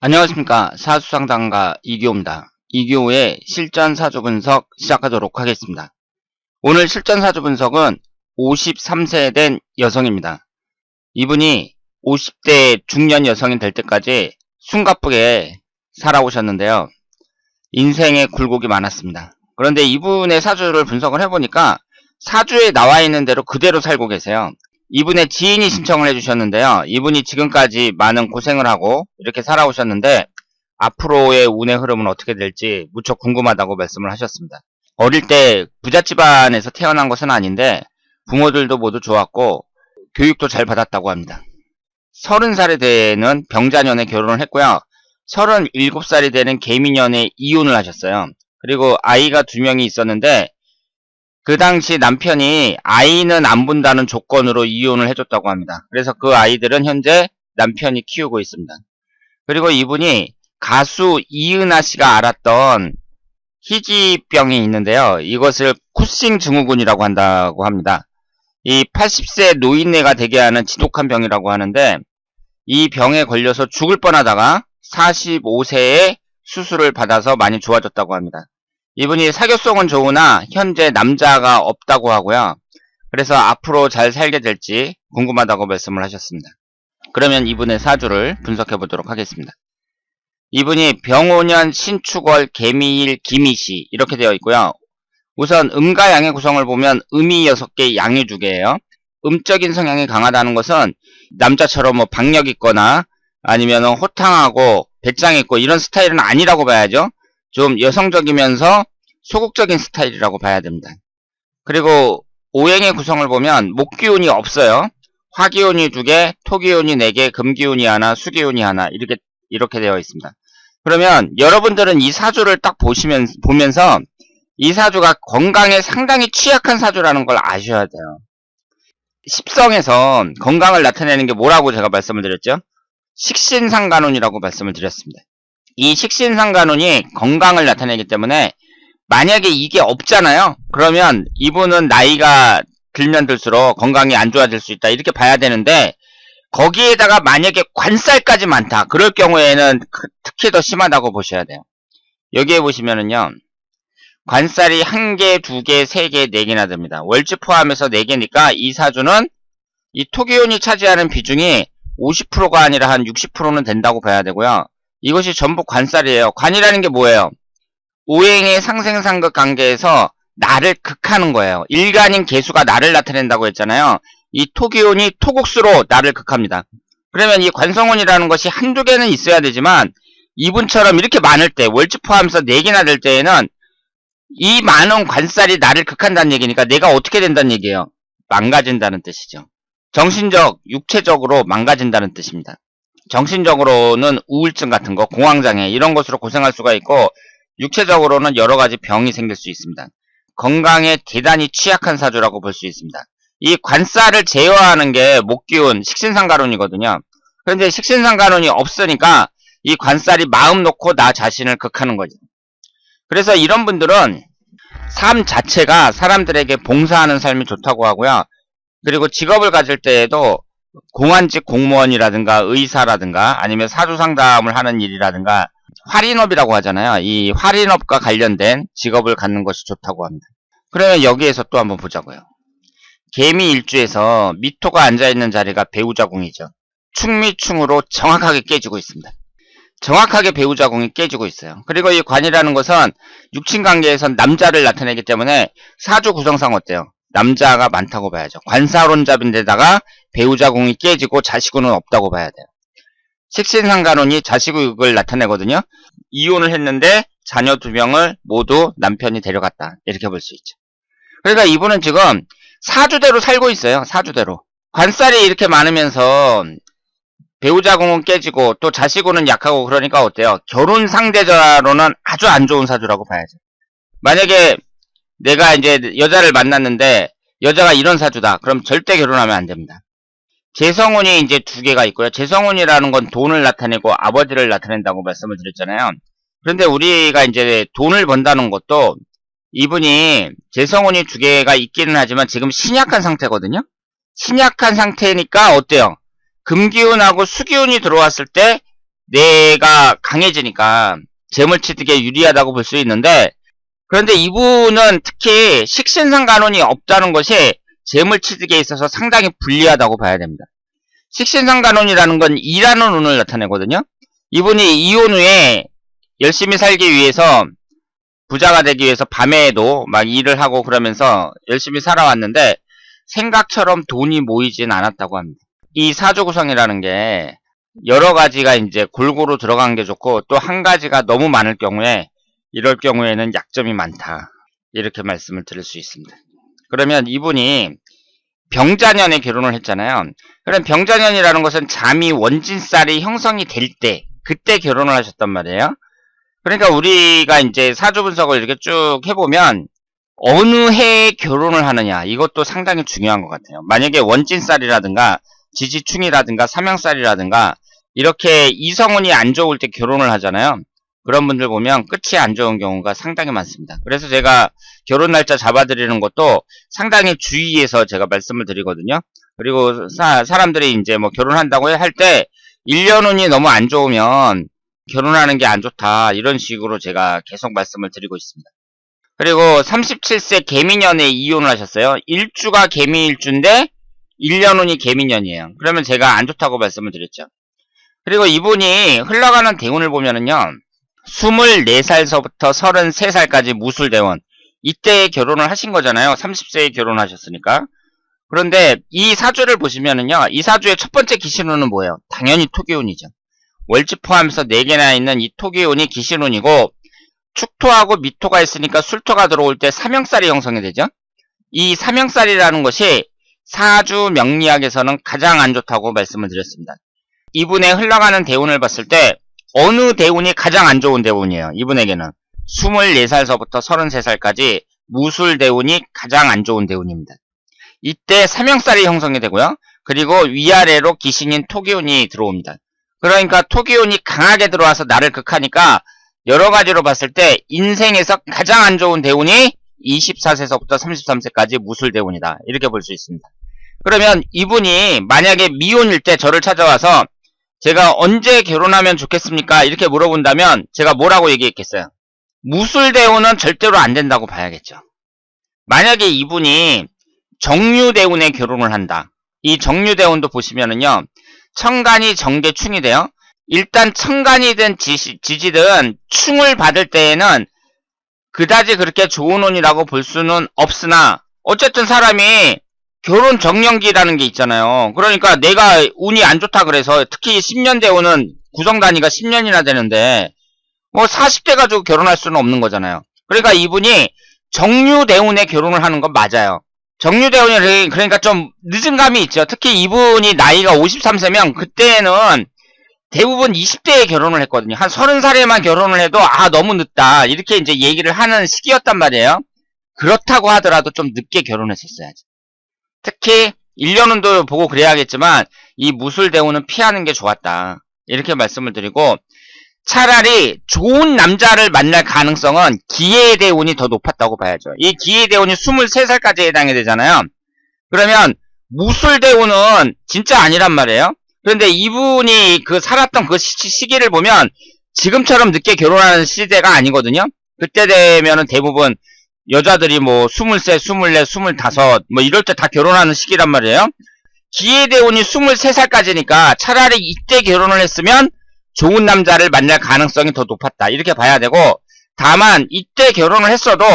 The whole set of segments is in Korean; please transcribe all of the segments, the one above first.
안녕하십니까. 사주상담가 이규호입니다. 이규호의 실전 사주 분석 시작하도록 하겠습니다. 오늘 실전 사주 분석은 53세 된 여성입니다. 이분이 50대 중년 여성이 될 때까지 숨가쁘게 살아오셨는데요. 인생에 굴곡이 많았습니다. 그런데 이분의 사주를 분석을 해보니까 사주에 나와 있는 대로 그대로 살고 계세요. 이분의 지인이 신청을 해주셨는데요. 이분이 지금까지 많은 고생을 하고 이렇게 살아오셨는데 앞으로의 운의 흐름은 어떻게 될지 무척 궁금하다고 말씀을 하셨습니다. 어릴 때 부잣 집안에서 태어난 것은 아닌데 부모들도 모두 좋았고 교육도 잘 받았다고 합니다. 30살이 되는 병자년에 결혼을 했고요. 37살이 되는 개미년에 이혼을 하셨어요. 그리고 아이가 2명이 있었는데 그 당시 남편이 아이는 안 본다는 조건으로 이혼을 해줬다고 합니다. 그래서 그 아이들은 현재 남편이 키우고 있습니다. 그리고 이분이 가수 이은하 씨가 앓았던 희귀병이 있는데요. 이것을 쿠싱 증후군이라고 한다고 합니다. 이 80세 노인네가 되게 하는 지독한 병이라고 하는데 이 병에 걸려서 죽을 뻔하다가 45세에 수술을 받아서 많이 좋아졌다고 합니다. 이분이 사교성은 좋으나 현재 남자가 없다고 하고요. 그래서 앞으로 잘 살게 될지 궁금하다고 말씀을 하셨습니다. 그러면 이분의 사주를 분석해 보도록 하겠습니다. 이분이 병오년 신축월 개미일 기미시 이렇게 되어 있고요. 우선 음과 양의 구성을 보면 음이 6개, 양이 2개예요. 음적인 성향이 강하다는 것은 남자처럼 뭐 박력 있거나 아니면 호탕하고 배짱 있고 이런 스타일은 아니라고 봐야죠. 좀 여성적이면서 소극적인 스타일이라고 봐야 됩니다. 그리고 오행의 구성을 보면 목기운이 없어요. 화기운이 2개, 토기운이 4개, 금기운이 1, 수기운이 1 이렇게 되어 있습니다. 그러면 여러분들은 이 사주를 딱 보면서 이 사주가 건강에 상당히 취약한 사주라는 걸 아셔야 돼요. 십성에서 건강을 나타내는 게 뭐라고 제가 말씀을 드렸죠? 식신상간운이라고 말씀을 드렸습니다. 이 식신상간운이 건강을 나타내기 때문에 만약에 이게 없잖아요. 그러면 이분은 나이가 들면 들수록 건강이 안 좋아질 수 있다 이렇게 봐야 되는데 거기에다가 만약에 관살까지 많다. 그럴 경우에는 특히 더 심하다고 보셔야 돼요. 여기에 보시면은요. 관살이 1개, 2개, 3개, 4개나 됩니다. 월지 포함해서 4개니까 이 사주는 이 토기운이 차지하는 비중이 50%가 아니라 한 60%는 된다고 봐야 되고요. 이것이 전부 관살이에요. 관이라는 게 뭐예요? 오행의 상생상극 관계에서 나를 극하는 거예요. 일간인 개수가 나를 나타낸다고 했잖아요. 이 토기운이 토국수로 나를 극합니다. 그러면 이 관성운이라는 것이 1, 2개는 있어야 되지만 이분처럼 이렇게 많을 때 월지 포함해서 4개나 될 때에는 이 많은 관살이 나를 극한다는 얘기니까 내가 어떻게 된다는 얘기예요? 망가진다는 뜻이죠. 정신적, 육체적으로 망가진다는 뜻입니다. 정신적으로는 우울증 같은 거, 공황장애 이런 것으로 고생할 수가 있고 육체적으로는 여러 가지 병이 생길 수 있습니다. 건강에 대단히 취약한 사주라고 볼 수 있습니다. 이 관살을 제어하는 게 목기운, 식신상간운이거든요. 그런데 식신상간운이 없으니까 이 관살이 마음 놓고 나 자신을 극하는 거죠. 그래서 이런 분들은 삶 자체가 사람들에게 봉사하는 삶이 좋다고 하고요. 그리고 직업을 가질 때에도 공안직 공무원이라든가 의사라든가 아니면 사주상담을 하는 일이라든가 활인업이라고 하잖아요. 이 활인업과 관련된 직업을 갖는 것이 좋다고 합니다. 그러면 여기에서 또 한번 보자고요. 개미 일주에서 미토가 앉아있는 자리가 배우자궁이죠. 충미충으로 정확하게 깨지고 있습니다. 정확하게 배우자궁이 깨지고 있어요. 그리고 이 관이라는 것은 육친관계에선 남자를 나타내기 때문에 사주 구성상 어때요? 남자가 많다고 봐야죠. 관사론잡인데다가 배우자궁이 깨지고 자식운은 없다고 봐야 돼요. 식신상간운이 자식을 나타내거든요. 이혼을 했는데 자녀 2명을 모두 남편이 데려갔다. 이렇게 볼 수 있죠. 그러니까 이분은 지금 사주대로 살고 있어요. 사주대로. 관살이 이렇게 많으면서 배우자궁은 깨지고 또 자식운은 약하고 그러니까 어때요? 결혼 상대자로는 아주 안 좋은 사주라고 봐야죠. 만약에 내가 이제 여자를 만났는데 여자가 이런 사주다. 그럼 절대 결혼하면 안 됩니다. 재성운이 이제 2개가 있고요. 재성운이라는 건 돈을 나타내고 아버지를 나타낸다고 말씀을 드렸잖아요. 그런데 우리가 이제 돈을 번다는 것도 이분이 재성운이 2개가 있기는 하지만 지금 신약한 상태거든요. 신약한 상태니까 어때요? 금기운하고 수기운이 들어왔을 때 내가 강해지니까 재물취득에 유리하다고 볼 수 있는데, 그런데 이분은 특히 식신상간운이 없다는 것이 재물취득에 있어서 상당히 불리하다고 봐야 됩니다. 식신상간운이라는 건 일하는 운을 나타내거든요. 이분이 이혼 후에 열심히 살기 위해서, 부자가 되기 위해서 밤에도 막 일을 하고 그러면서 열심히 살아왔는데 생각처럼 돈이 모이진 않았다고 합니다. 이 사주 구성이라는 게 여러 가지가 이제 골고루 들어간 게 좋고, 또 한 가지가 너무 많을 경우에, 이럴 경우에는 약점이 많다, 이렇게 말씀을 드릴 수 있습니다. 그러면 이분이 병자년에 결혼을 했잖아요. 그럼 병자년이라는 것은 잠이 원진살이 형성이 될 때, 그때 결혼을 하셨단 말이에요. 그러니까 우리가 이제 사주 분석을 이렇게 쭉 해보면 어느 해에 결혼을 하느냐, 이것도 상당히 중요한 것 같아요. 만약에 원진살이라든가 지지충이라든가 삼형살이라든가 이렇게 이성운이 안 좋을 때 결혼을 하잖아요. 그런 분들 보면 끝이 안 좋은 경우가 상당히 많습니다. 그래서 제가 결혼 날짜 잡아드리는 것도 상당히 주의해서 제가 말씀을 드리거든요. 그리고 사람들이 이제 뭐 결혼한다고 할 때 1년운이 너무 안 좋으면 결혼하는 게 안 좋다, 이런 식으로 제가 계속 말씀을 드리고 있습니다. 그리고 37세 개미년에 이혼을 하셨어요. 일주가 개미일주인데 1년운이 개미년이에요. 그러면 제가 안 좋다고 말씀을 드렸죠. 그리고 이분이 흘러가는 대운을 보면은요, 24살서부터 33살까지 무술대원, 이때 결혼을 하신 거잖아요. 30세에 결혼하셨으니까. 그런데 이 사주를 보시면은요, 이 사주의 첫 번째 기신운은 뭐예요? 당연히 토기운이죠. 월지 포함해서 4개나 있는 이 토기운이 기신운이고, 축토하고 미토가 있으니까 술토가 들어올 때 삼형살이 형성이 되죠. 이 삼형살이라는 것이 사주 명리학에서는 가장 안 좋다고 말씀을 드렸습니다. 이분의 흘러가는 대운을 봤을 때 어느 대운이 가장 안 좋은 대운이에요. 이분에게는 24살서부터 33살까지 무술 대운이 가장 안 좋은 대운입니다. 이때 삼형살이 형성이 되고요. 그리고 위아래로 기신인 토기운이 들어옵니다. 그러니까 토기운이 강하게 들어와서 나를 극하니까 여러 가지로 봤을 때 인생에서 가장 안 좋은 대운이 24세서부터 33세까지 무술대운이다, 이렇게 볼 수 있습니다. 그러면 이분이 만약에 미혼일 때 저를 찾아와서 제가 언제 결혼하면 좋겠습니까? 이렇게 물어본다면 제가 뭐라고 얘기했겠어요? 무술대운은 절대로 안 된다고 봐야겠죠. 만약에 이분이 정유대운에 결혼을 한다. 이 정유대운도 보시면은요, 천간이 정계충이 돼요. 일단 천간이든 지지든 충을 받을 때에는 그다지 그렇게 좋은 운이라고 볼 수는 없으나, 어쨌든 사람이 결혼 정년기라는 게 있잖아요. 그러니까 내가 운이 안 좋다 그래서, 특히 10년 대운은 구정 단위가 10년이나 되는데 뭐 40대 가지고 결혼할 수는 없는 거잖아요. 그러니까 이분이 정유대운에 결혼을 하는 건 맞아요. 정유대운이 그러니까 좀 늦은 감이 있죠. 특히 이분이 나이가 53세면 그때는 대부분 20대에 결혼을 했거든요. 한 30살에만 결혼을 해도 너무 늦다, 이렇게 이제 얘기를 하는 시기였단 말이에요. 그렇다고 하더라도 좀 늦게 결혼했었어야지. 특히 1년운도 보고 그래야겠지만 이 무술대운은 피하는 게 좋았다, 이렇게 말씀을 드리고, 차라리 좋은 남자를 만날 가능성은 기해대운이 더 높았다고 봐야죠. 이 기해대운이 23살까지 해당이 되잖아요. 그러면 무술대운은 진짜 아니란 말이에요. 그런데 이분이 살았던 그 시기를 보면 지금처럼 늦게 결혼하는 시대가 아니거든요. 그때 되면은 대부분 여자들이 뭐 23, 24, 25 뭐 이럴 때 다 결혼하는 시기란 말이에요. 기해대운이 23살까지니까 차라리 이때 결혼을 했으면 좋은 남자를 만날 가능성이 더 높았다, 이렇게 봐야 되고, 다만 이때 결혼을 했어도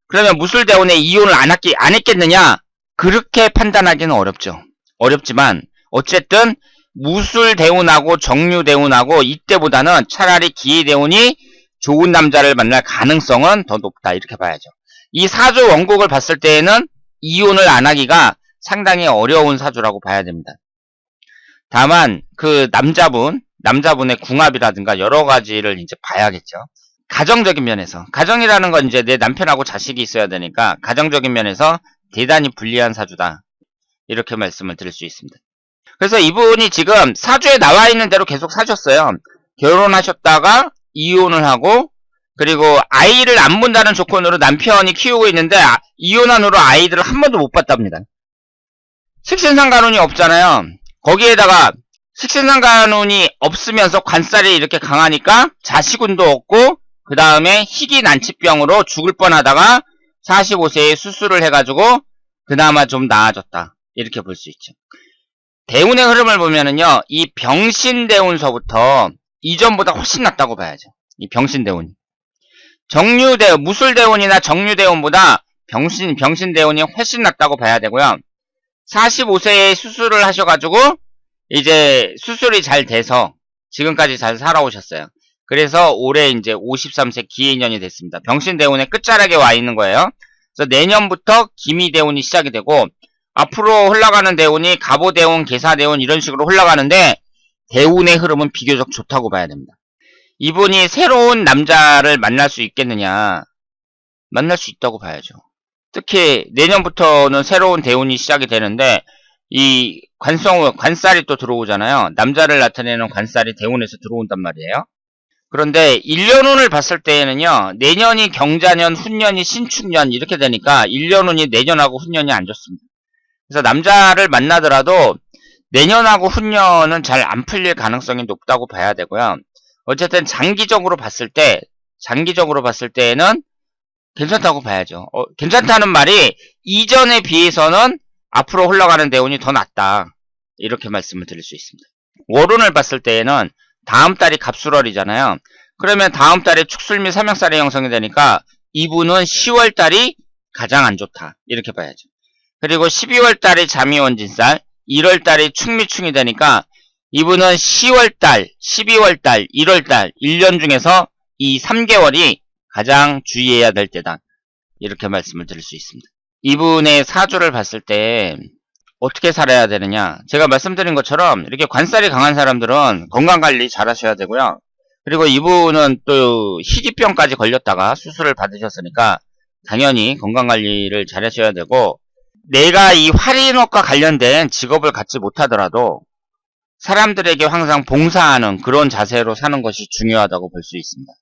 그러면 무술대운에 이혼을 안 했겠느냐, 그렇게 판단하기는 어렵죠. 어렵지만 어쨌든 무술대운하고 정유대운하고 이때보다는 차라리 기해대운이 좋은 남자를 만날 가능성은 더 높다, 이렇게 봐야죠. 이 사주 원곡을 봤을 때에는 이혼을 안 하기가 상당히 어려운 사주라고 봐야 됩니다. 다만 그 남자분의 궁합이라든가 여러 가지를 이제 봐야겠죠. 가정적인 면에서, 가정이라는 건 이제 내 남편하고 자식이 있어야 되니까 가정적인 면에서 대단히 불리한 사주다, 이렇게 말씀을 드릴 수 있습니다. 그래서 이분이 지금 사주에 나와 있는 대로 계속 사셨어요. 결혼하셨다가 이혼을 하고, 그리고 아이를 안 본다는 조건으로 남편이 키우고 있는데 이혼한 후로 아이들을 한 번도 못 봤답니다. 식신상간운이 없잖아요. 거기에다가 식신상간운이 없으면서 관살이 이렇게 강하니까 자식운도 없고 그 다음에 희귀난치병으로 죽을 뻔하다가 45세에 수술을 해가지고 그나마 좀 나아졌다. 이렇게 볼 수 있죠. 대운의 흐름을 보면은요, 이 병신대운서부터 이전보다 훨씬 낫다고 봐야죠. 이 병신대운이. 무술대운이나 정유대운보다 병신대운이 훨씬 낫다고 봐야 되고요. 45세에 수술을 하셔가지고 이제 수술이 잘 돼서 지금까지 잘 살아오셨어요. 그래서 올해 이제 53세 기해년이 됐습니다. 병신대운의 끝자락에 와 있는 거예요. 그래서 내년부터 기미대운이 시작이 되고 앞으로 흘러가는 대운이 갑오대운, 계사대운 이런 식으로 흘러가는데 대운의 흐름은 비교적 좋다고 봐야 됩니다. 이분이 새로운 남자를 만날 수 있겠느냐? 만날 수 있다고 봐야죠. 특히 내년부터는 새로운 대운이 시작이 되는데 이 관살이 또 들어오잖아요. 남자를 나타내는 관살이 대운에서 들어온단 말이에요. 그런데 1년운을 봤을 때에는요. 내년이 경자년, 훈년이 신축년 이렇게 되니까 1년운이 내년하고 훈년이 안 좋습니다. 그래서 남자를 만나더라도 내년하고 훈년은 잘 안 풀릴 가능성이 높다고 봐야 되고요. 어쨌든 장기적으로 봤을 때에는 괜찮다고 봐야죠. 괜찮다는 말이 이전에 비해서는 앞으로 흘러가는 대운이 더 낫다. 이렇게 말씀을 드릴 수 있습니다. 월운을 봤을 때에는 다음 달이 갑술월이잖아요. 그러면 다음 달에 축술 및 삼형살이 형성이 되니까 이분은 10월 달이 가장 안 좋다. 이렇게 봐야죠. 그리고 12월 달이 잠이원진살, 1월 달이 축미충이 되니까 이분은 10월 달, 12월 달, 1월 달, 1년 중에서 이 3개월이 가장 주의해야 될 때다. 이렇게 말씀을 드릴 수 있습니다. 이분의 사주를 봤을 때 어떻게 살아야 되느냐. 제가 말씀드린 것처럼 이렇게 관살이 강한 사람들은 건강관리 잘 하셔야 되고요. 그리고 이분은 또 희귀병까지 걸렸다가 수술을 받으셨으니까 당연히 건강관리를 잘 하셔야 되고 내가 이 활인업과 관련된 직업을 갖지 못하더라도 사람들에게 항상 봉사하는 그런 자세로 사는 것이 중요하다고 볼 수 있습니다.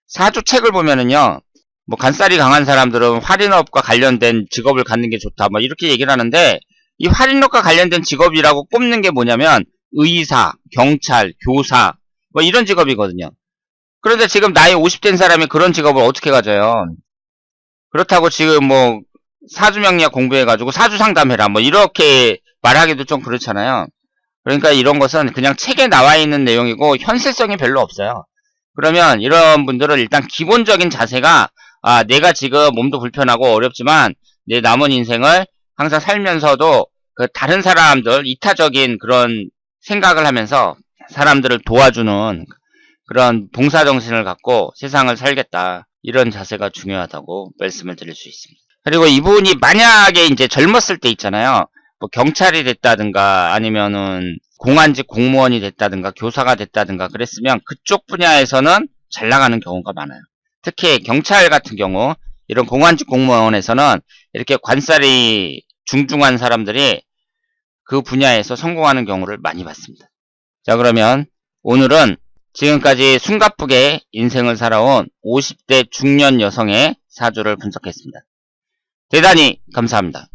사주책을 보면은요, 뭐 간살이 강한 사람들은 활인업과 관련된 직업을 갖는 게 좋다, 뭐 이렇게 얘기를 하는데 이 활인업과 관련된 직업이라고 꼽는 게 뭐냐면 의사, 경찰, 교사 뭐 이런 직업이거든요. 그런데 지금 나이 50된 사람이 그런 직업을 어떻게 가져요? 그렇다고 지금 뭐 사주명리학 공부해가지고 사주상담해라 뭐 이렇게 말하기도 좀 그렇잖아요. 그러니까 이런 것은 그냥 책에 나와 있는 내용이고 현실성이 별로 없어요. 그러면 이런 분들은 일단 기본적인 자세가 내가 지금 몸도 불편하고 어렵지만 내 남은 인생을 항상 살면서도 그 다른 사람들 이타적인 그런 생각을 하면서 사람들을 도와주는 그런 봉사정신을 갖고 세상을 살겠다. 이런 자세가 중요하다고 말씀을 드릴 수 있습니다. 그리고 이분이 만약에 이제 젊었을 때 있잖아요. 뭐 경찰이 됐다든가 아니면은 공안직 공무원이 됐다든가 교사가 됐다든가 그랬으면 그쪽 분야에서는 잘 나가는 경우가 많아요. 특히 경찰 같은 경우 이런 공안직 공무원에서는 이렇게 관살이 중중한 사람들이 그 분야에서 성공하는 경우를 많이 봤습니다. 자, 그러면 오늘은 지금까지 숨가쁘게 인생을 살아온 50대 중년 여성의 사주를 분석했습니다. 대단히 감사합니다.